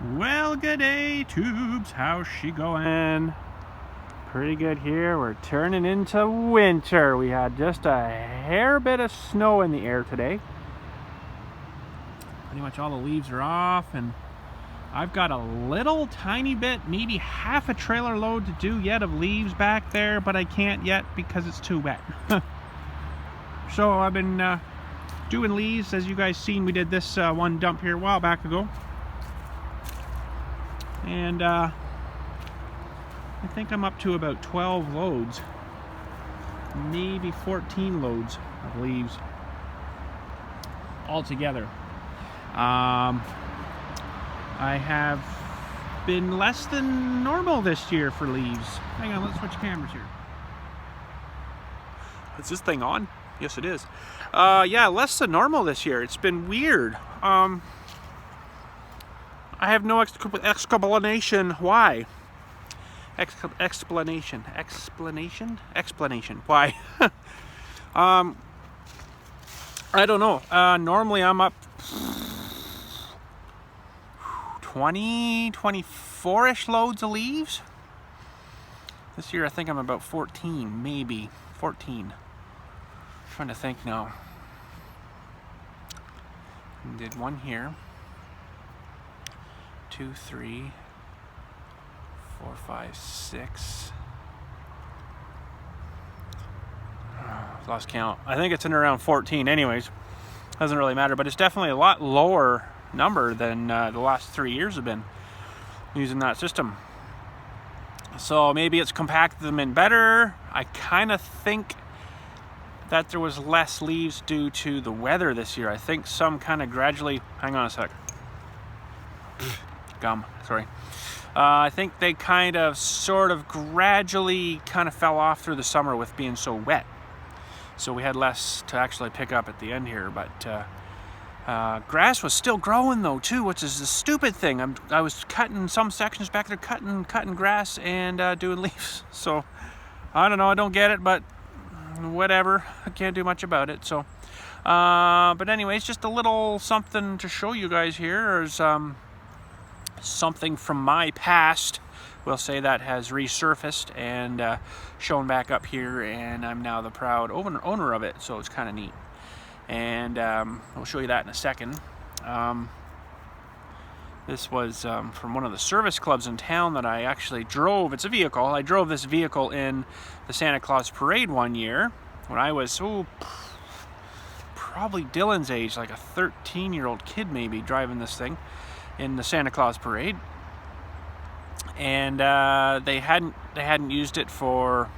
Well, good day, Tubes. How's she going? Pretty good here. We're turning into winter. We had just a hair bit of snow in the air today. Pretty much all the leaves are off, and I've got a little tiny bit, maybe half a trailer load to do yet of leaves back there, but I can't yet because it's too wet. So I've been doing leaves. As you guys seen, we did this one dump here a while back ago. And I think I'm up to about 12 loads, maybe 14 loads of leaves altogether. I have been less than normal this year for leaves. Hang on, let's switch cameras here. Is this thing on? Yes, it is. Yeah, less than normal this year. It's been weird. I have no explanation why. Explanation why. I don't know. Normally I'm up 24-ish loads of leaves. This year I think I'm about 14, maybe 14. Trying to think now. Did one here. 2, 3, 4, 5, 6. Lost count. I think it's in around 14 anyways. Doesn't really matter, but it's definitely a lot lower number than the last 3 years have been using that system. So maybe it's compacted them in better. I kind of think that there was less leaves due to the weather this year. I think some kind of gradually, hang on a sec. Gum, sorry. I think they kind of sort of gradually kind of fell off through the summer with being so wet. So we had less to actually pick up at the end here, but grass was still growing though too, which is the stupid thing. I was cutting some sections back there, cutting grass and doing leaves. So I don't know, I don't get it, but whatever. I can't do much about it. So, but anyways, just a little something to show you guys here is something from my past, we'll say, that has resurfaced and shown back up here, and I'm now the proud owner of it, so it's kind of neat. And I'll show you that in a second. This was from one of the service clubs in town that I actually drove. It's a vehicle. I drove this vehicle in the Santa Claus parade one year when I was probably Dylan's age, like a 13-year-old kid maybe, driving this thing in the Santa Claus parade. And they hadn't used it for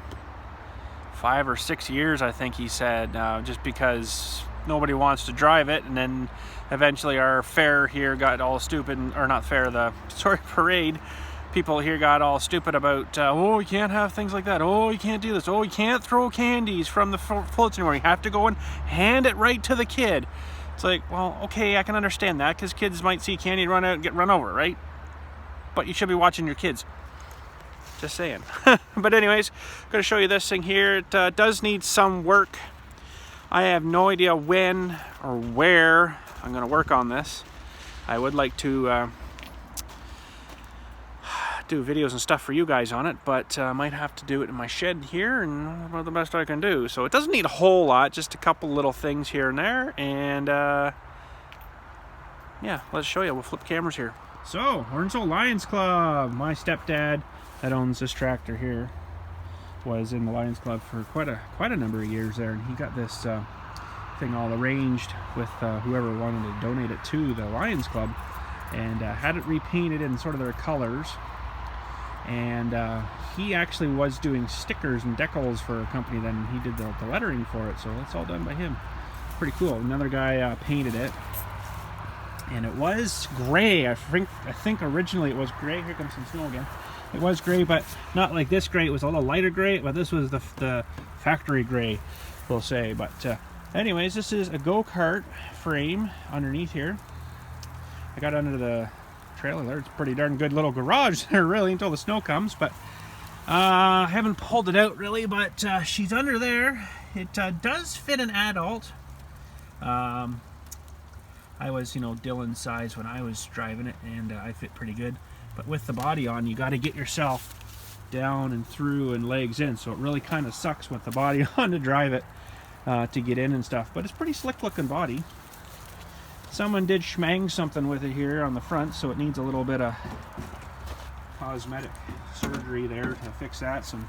5 or 6 years, I think he said, just because nobody wants to drive it. And then eventually our fair here got all stupid, or not fair, parade people here got all stupid about, oh, you can't have things like that, oh, you can't do this, oh, you can't throw candies from the floats anymore, you have to go and hand it right to the kid. It's like, well, okay, I can understand that, because kids might see candy and run out and get run over, right? But you should be watching your kids. Just saying. But anyways, I'm going to show you this thing here. It does need some work. I have no idea when or where I'm going to work on this. I would like to do videos and stuff for you guys on it, but I might have to do it in my shed here, and what the best I can do. So it doesn't need a whole lot, just a couple little things here and there, and yeah, let's show you. We'll flip cameras here. So, Ornsville Lions Club. My stepdad that owns this tractor here was in the Lions Club for quite a number of years there, and he got this thing all arranged with whoever wanted to donate it to the Lions Club, and had it repainted in sort of their colors. And he actually was doing stickers and decals for a company then, and he did the lettering for it, so that's all done by him. Pretty cool. Another guy painted it, and it was gray. I think originally it was gray. Here comes some snow again. It was gray, but not like this gray. It was a little lighter gray, but this was the factory gray, we'll say. But anyways, this is a go-kart frame underneath here. I got under the trailer there. It's a pretty darn good little garage there, really, until the snow comes. But I haven't pulled it out really, but she's under there. It does fit an adult. I was, you know, Dylan's size when I was driving it, and I fit pretty good. But with the body on, you got to get yourself down and through and legs in, so it really kind of sucks with the body on to drive it, to get in and stuff. But it's pretty slick looking body. Someone did schmang something with it here on the front, so it needs a little bit of cosmetic surgery there to fix that. Some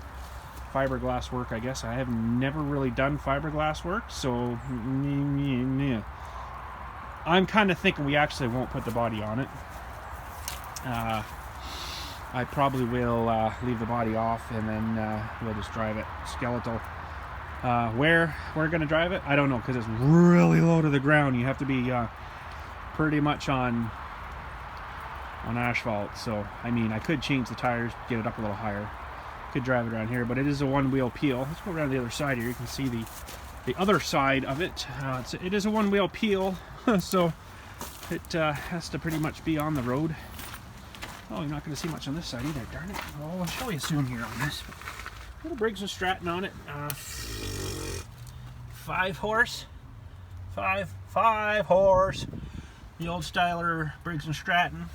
fiberglass work, I guess. I have never really done fiberglass work, so I'm kind of thinking we actually won't put the body on it. I probably will leave the body off, and then we'll just drive it skeletal. Where we're going to drive it, I don't know, because it's really low to the ground. You have to be pretty much on asphalt. So, I mean, I could change the tires, get it up a little higher. Could drive it around here, but it is a one-wheel peel. Let's go around the other side here. You can see the other side of it. It is a one-wheel peel, so it has to pretty much be on the road. Oh, you're not going to see much on this side either, darn it. Well, I'll show you soon here on this. Little Briggs & Stratton on it. 5 horse. 5 horse. The old styler Briggs & Stratton.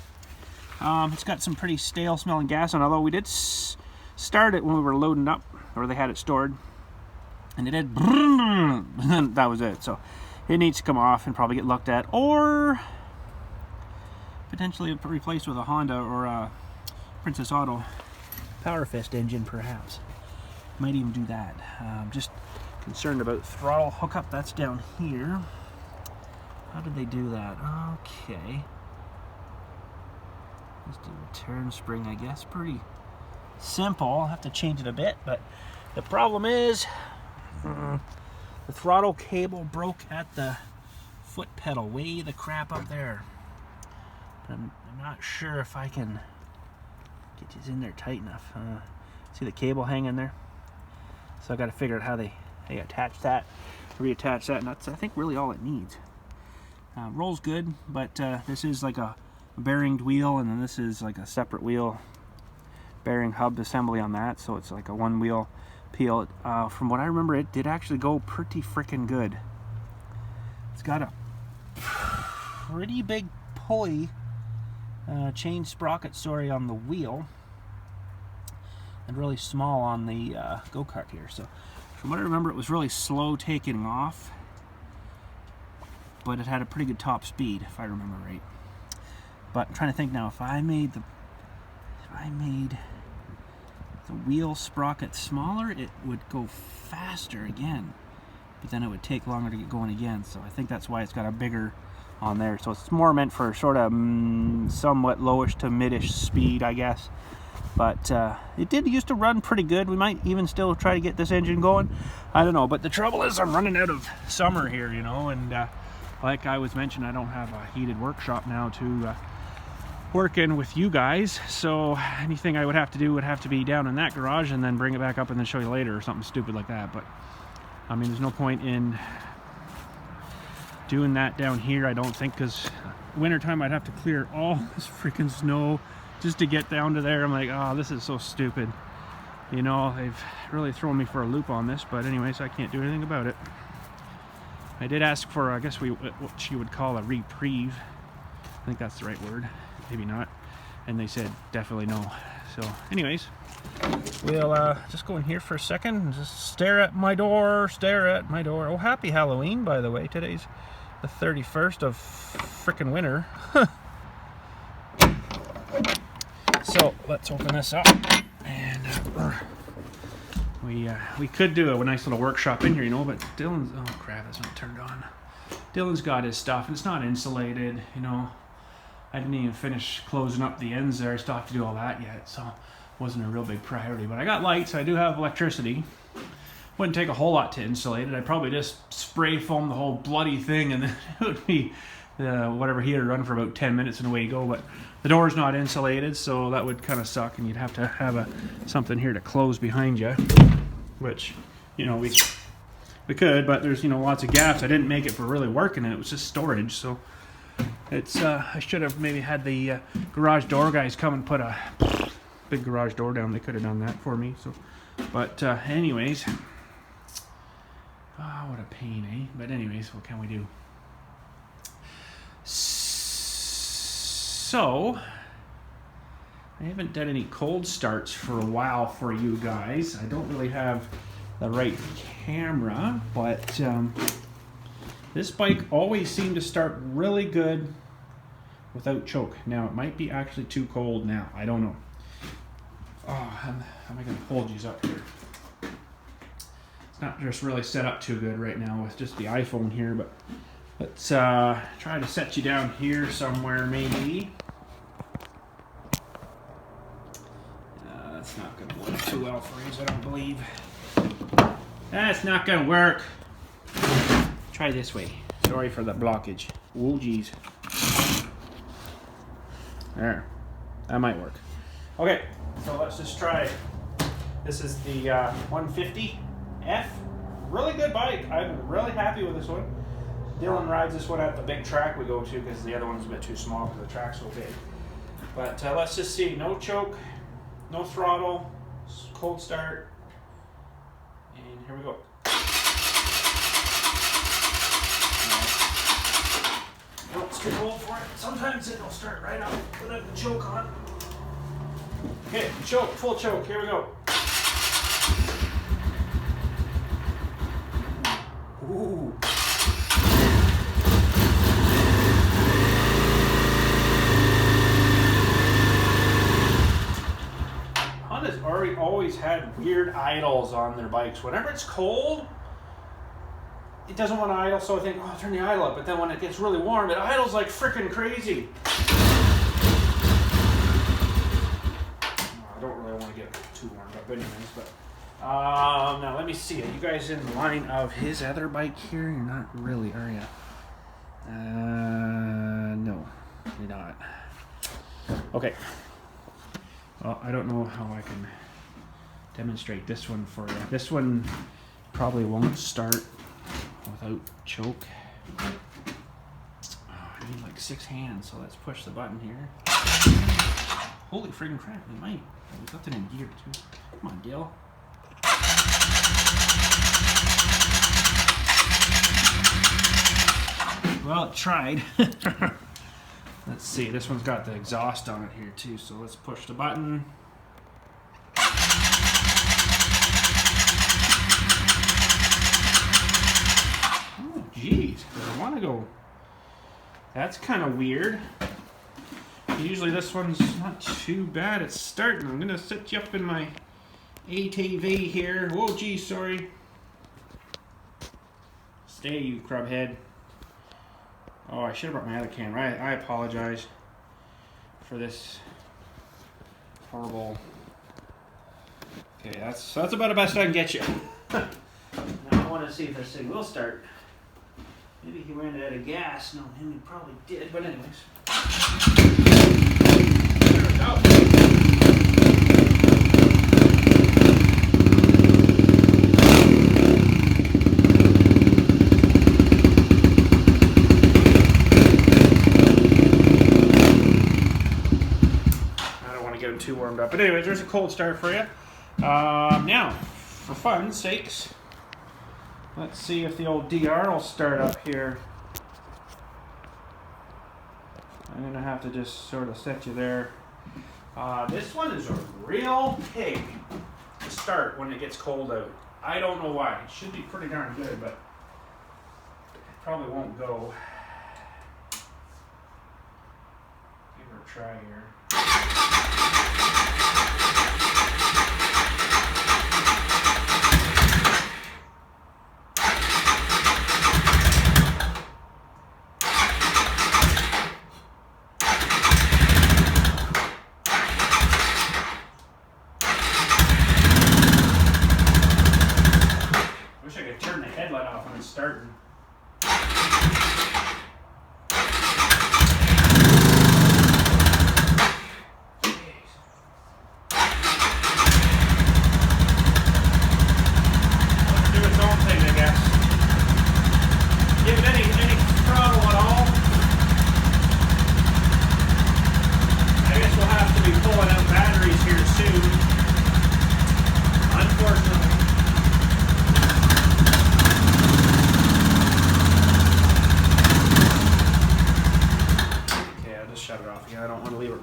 It's got some pretty stale smelling gas on, although we did start it when we were loading up, or they had it stored, and it did, and that was it. So it needs to come off and probably get looked at, or potentially replaced with a Honda or a Princess Auto Power Fist engine, perhaps. Might even do that. Just concerned about throttle hookup. That's down here. How did they do that? Okay. Just a return spring, I guess. Pretty simple. I'll have to change it a bit, but the problem is the throttle cable broke at the foot pedal, way the crap up there. I'm not sure if I can get these in there tight enough. See the cable hanging there? So I got to figure out how they attach that, reattach that, and that's, I think, really all it needs. Rolls good, but this is like a bearinged wheel, and then this is like a separate wheel bearing hub assembly on that, so it's like a one wheel peel. From what I remember, it did actually go pretty freaking good. It's got a pretty big pulley, chain sprocket, on the wheel, and really small on the go-kart here. So from what I remember, it was really slow taking off, but it had a pretty good top speed, if I remember right. But I'm trying to think now, if I made the wheel sprocket smaller, it would go faster again, but then it would take longer to get going again. So I think that's why it's got a bigger on there. So it's more meant for sort of somewhat lowish to midish speed, I guess. But it did used to run pretty good. We might even still try to get this engine going. I don't know, but the trouble is I'm running out of summer here, you know, and like I was mentioning, I don't have a heated workshop now to work in with you guys, so anything I would have to do would have to be down in that garage and then bring it back up and then show you later, or something stupid like that. But I mean, there's no point in doing that down here, I don't think, because wintertime I'd have to clear all this freaking snow just to get down to there. I'm like, oh, this is so stupid. You know, they've really thrown me for a loop on this, but anyways, I can't do anything about it. I did ask for, I guess, what you would call a reprieve. I think that's the right word. Maybe not. And they said definitely no. So anyways, we'll just go in here for a second and just stare at my door. Oh, happy Halloween, by the way. Today's the 31st of frickin' winter. So let's open this up, and we could do a nice little workshop in here, you know, but Dylan's, oh crap, it's not turned on. Dylan's got his stuff, and it's not insulated, you know. I didn't even finish closing up the ends there. I still have to do all that yet, so it wasn't a real big priority. But I got lights, I do have electricity. Wouldn't take a whole lot to insulate it. I'd probably just spray foam the whole bloody thing, and then it would be whatever heater run for about 10 minutes and away you go. But the door's not insulated, so that would kind of suck, and you'd have to have something here to close behind you, which, you know, we could, but there's, you know, lots of gaps. I didn't make it for really working, and it was just storage, so it's I should have maybe had the garage door guys come and put a big garage door down. They could have done that for me. So, but anyways, what a pain, eh? But anyways, what can we do? So I haven't done any cold starts for a while for you guys. I don't really have the right camera, but this bike always seemed to start really good without choke. Now it might be actually too cold now. I don't know. Oh, how am I going to hold these up here? It's not just really set up too good right now with just the iPhone here, but let's try to set you down here somewhere maybe. That's not going to work too well for you, I don't believe. That's not going to work. Try this way. Sorry for the blockage. Oh, geez. There. That might work. Okay, so let's just try. This is the 150F. Really good bike. I'm really happy with this one. Dylan rides this one at the big track we go to because the other one's a bit too small because the track's so big. But let's just see. No choke. No throttle, cold start, and here we go. No, it's too cold for it. Sometimes it'll start right up without the choke on. Okay, choke, full choke, here we go. Ooh. Always had weird idles on their bikes. Whenever it's cold, it doesn't want to idle, so I think, oh, I'll turn the idle up. But then when it gets really warm, it idles like freaking crazy. I don't really want to get too warmed up anyways, but now let me see. Are you guys in the line of his other bike here? You're not really, are you? No, you're not. Okay. Well, I don't know how I can demonstrate this one for you. This one probably won't start without choke. Oh, I need like 6 hands, so let's push the button here. Holy friggin' crap, we might. We've got it in gear too. Come on, Dill. Well, it tried. Let's see, this one's got the exhaust on it here too, so let's push the button. Oh, geez, I want to go. That's kind of weird. Usually this one's not too bad. It's starting. I'm going to set you up in my ATV here. Whoa, geez, sorry. Stay, you crabhead. Oh, I should have brought my other camera. I apologize for this horrible. Okay, that's about the best I can get you. Now I want to see if this thing will start. Maybe he ran out of gas. No, he probably did. But anyways, there we go. Too warmed up, but anyways, there's a cold start for you. Now, for fun's sakes, let's see if the old DR will start up here. I'm gonna have to just sort of set you there. This one is a real pig to start when it gets cold out. I don't know why. It should be pretty darn good, but it probably won't go. Give her a try here. Wish I could turn the headlight off when it's starting.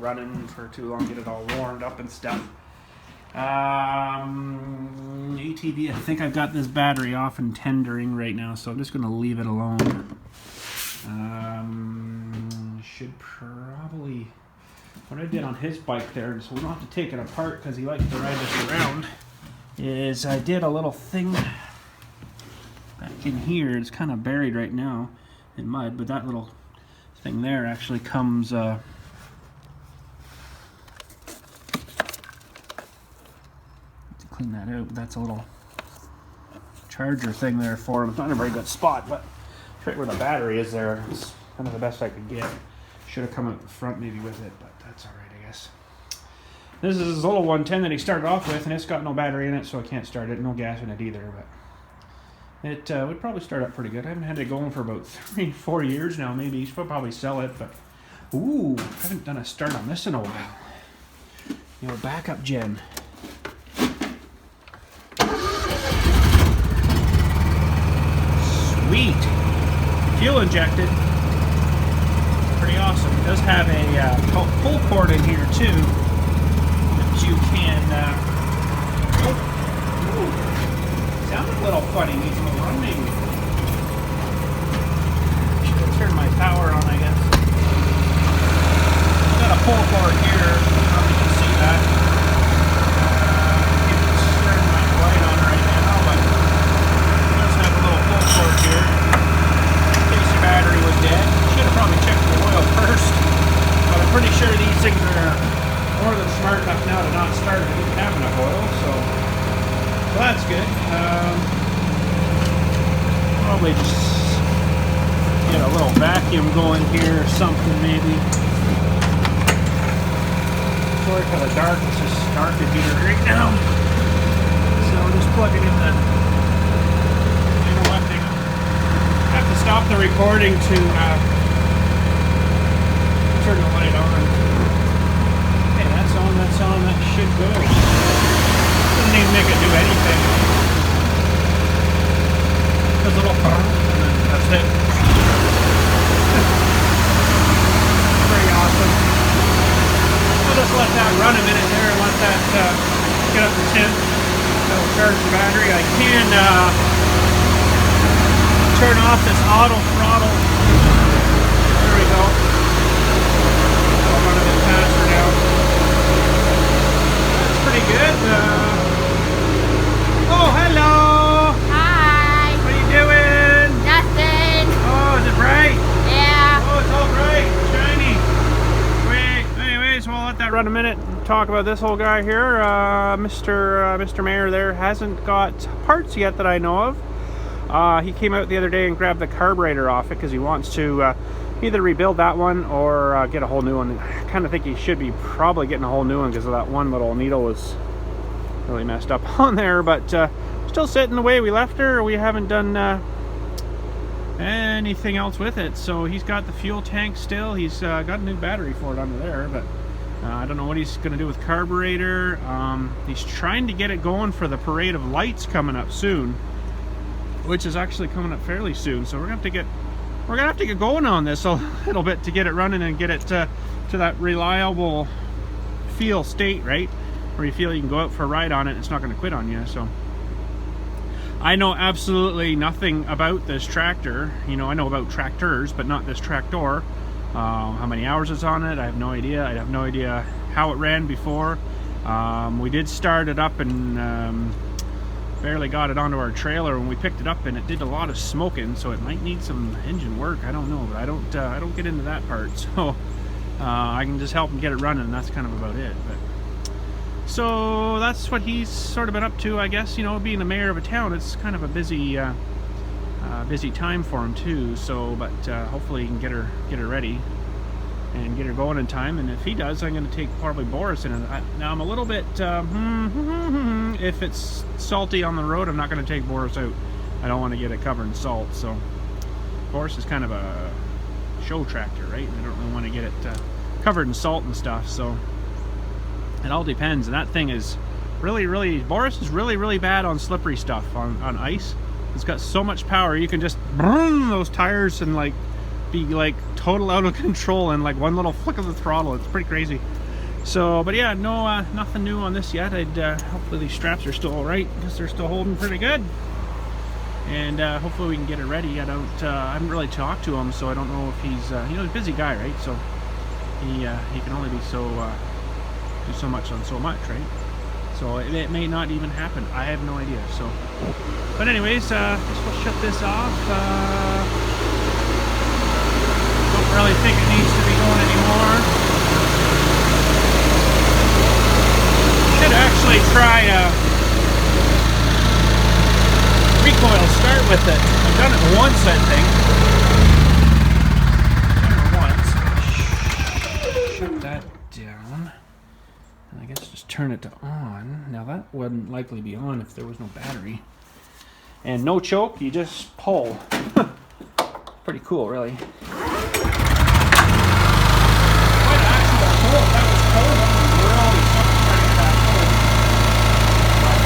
running for too long, get it all warmed up and stuff. ATV, I think I've got this battery off and tendering right now, so I'm just going to leave it alone. Should probably, what I did on his bike there, so we don't have to take it apart because he likes to ride this around, is I did a little thing back in here. It's kind of buried right now in mud, but that little thing there actually comes clean that out. That's a little charger thing there for him. It's not a very good spot, but it's right where the battery is there. It's kind of the best I could get. Should have come out the front maybe with it, but that's alright, I guess. This is his little 110 that he started off with, and it's got no battery in it, so I can't start it. No gas in it either, but it would probably start up pretty good. I haven't had it going for about 3-4 years now, maybe. You should probably sell it, but ooh, I haven't done a start on this in a while. You know, backup gen. Sweet. Fuel injected. Pretty awesome. It does have a pull cord in here too that you can. Sounds a little funny. Needs a little run maybe. Should have turned my power on, I guess. Got a pull cord here. I don't know if you can see that. It's turning my light on right now, but it does have a little pull cord here in case your battery was dead. Should have probably checked the oil first, but I'm pretty sure these things are more than smart enough now to not start if it didn't have enough oil, so that's good. Probably just get a little vacuum going here or something maybe. Sorry for the dark, it's just dark in here right now. So I'll just plug it in the, you know what, I have to stop the recording to turn the light on. Okay, that's on, that should go. Doesn't even make it do anything. Does a little and then that's it. Pretty awesome. I'll just let that run a minute there and let that get up to 10. That'll charge the battery. I can turn off this auto throttle. There we go. I'll run a bit faster now. That's pretty good. Oh, hello! Hi! What are you doing? Nothing! Oh, is it bright? Yeah! Oh, it's all bright, shiny. Sweet. Anyways, we'll let that run a minute and talk about this whole guy here. Mr. Mayor there hasn't got parts yet that I know of. He came out the other day and grabbed the carburetor off it because he wants to either rebuild that one or get a whole new one. I kind of think he should be probably getting a whole new one because of that one little needle was really messed up on there, but still sitting the way we left her. We haven't done anything else with it, so he's got the fuel tank still. He's got a new battery for it under there, but I don't know what he's going to do with carburetor. He's trying to get it going for the parade of lights coming up soon, which is actually coming up fairly soon, so we're gonna have to get going on this a little bit to get it running and get it to that reliable feel state, right? Where you feel you can go out for a ride on it and it's not going to quit on you. So I know absolutely nothing about this tractor. You know, I know about tractors, but not this tractor. How many hours it's on it, I have no idea. I have no idea how it ran before. We did start it up and barely got it onto our trailer when we picked it up, and it did a lot of smoking, so it might need some engine work. I don't know, but I don't get into that part, so I can just help him get it running, and that's kind of about it. But so that's what he's sort of been up to, I guess. You know, being the mayor of a town, it's kind of a busy time for him too. So, but hopefully he can get her ready and get her going in time. And if he does, I'm going to take probably Boris in it. Now I'm a little bit if it's salty on the road, I'm not going to take Boris out. I don't want to get it covered in salt. So Boris is kind of a show tractor, right? I don't really want to get it covered in salt and stuff. So it all depends. And that thing is really Boris is really bad on slippery stuff, on ice. It's got so much power, you can just burn those tires and like be like total out of control in like one little flick of the throttle. It's pretty crazy. So, but yeah, no, nothing new on this yet. Hopefully these straps are still all right because they're still holding pretty good. And hopefully we can get it ready. I haven't really talked to him, so I don't know if he's, you know, he's a busy guy, right? So he can only be so, do so much on so much, right? So it may not even happen. I have no idea. So, but anyways, I guess we'll shut this off. Don't really think it needs to be going anymore. Should actually try recoil start with it. I've done it once, I think. Shut that down. And I guess just turn it to on. Now that wouldn't likely be on if there was no battery. And no choke, you just pull. Pretty cool, really. Quite an actual pull. That was cold. Really something trying to get that cold. But,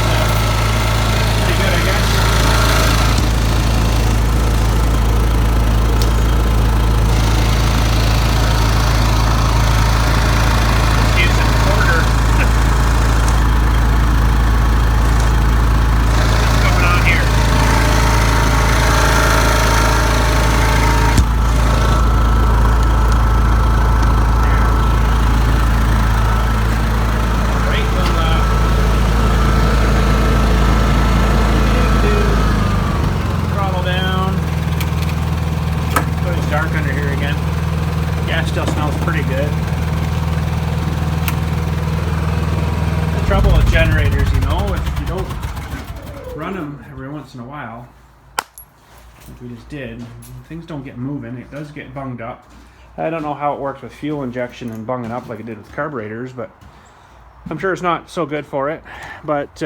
pretty good, I guess. Still smells pretty good. The trouble with generators, you know, if you don't run them every once in a while, like we just did, things don't get moving. It does get bunged up. I don't know how it works with fuel injection and bunging up like it did with carburetors, but I'm sure it's not so good for it. But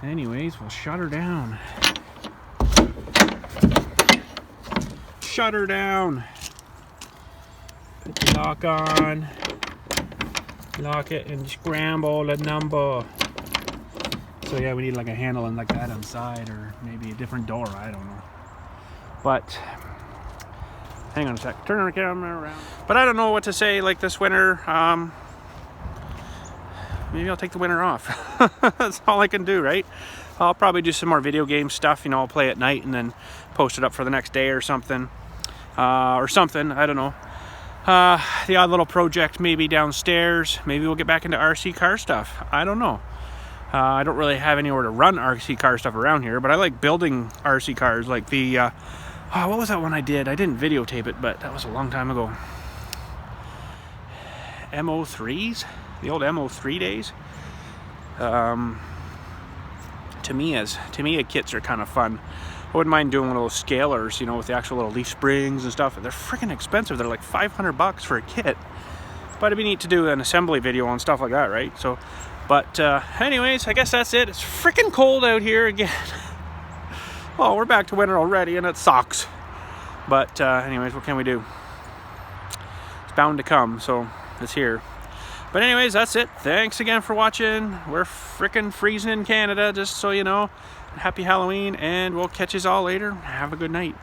anyways, we'll shut her down. Shut her down. Put the lock on, lock it, and scramble the number. So yeah, we need like a handle and like that on the side, or maybe a different door, I don't know. But hang on a sec, turn our camera around. But I don't know what to say like this winter. Maybe I'll take the winter off. That's all I can do, right? I'll probably do some more video game stuff, you know, I'll play at night and then post it up for the next day or something. I don't know. The odd little project maybe downstairs. Maybe we'll get back into RC car stuff. I don't know. I don't really have anywhere to run RC car stuff around here, but I like building RC cars. Like the, what was that one I did? I didn't videotape it, but that was a long time ago. MO3s? The old MO3 days? Tamiya kits are kind of fun. I wouldn't mind doing one of those scalers, you know, with the actual little leaf springs and stuff. They're freaking expensive. They're like $500 for a kit. But it'd be neat to do an assembly video on stuff like that, right? So, but anyways, I guess that's it. It's freaking cold out here again. Well, we're back to winter already, and it sucks. But anyways, what can we do? It's bound to come, so it's here. But anyways, that's it. Thanks again for watching. We're freaking freezing in Canada, just so you know. Happy Halloween, and we'll catch you all later. Have a good night.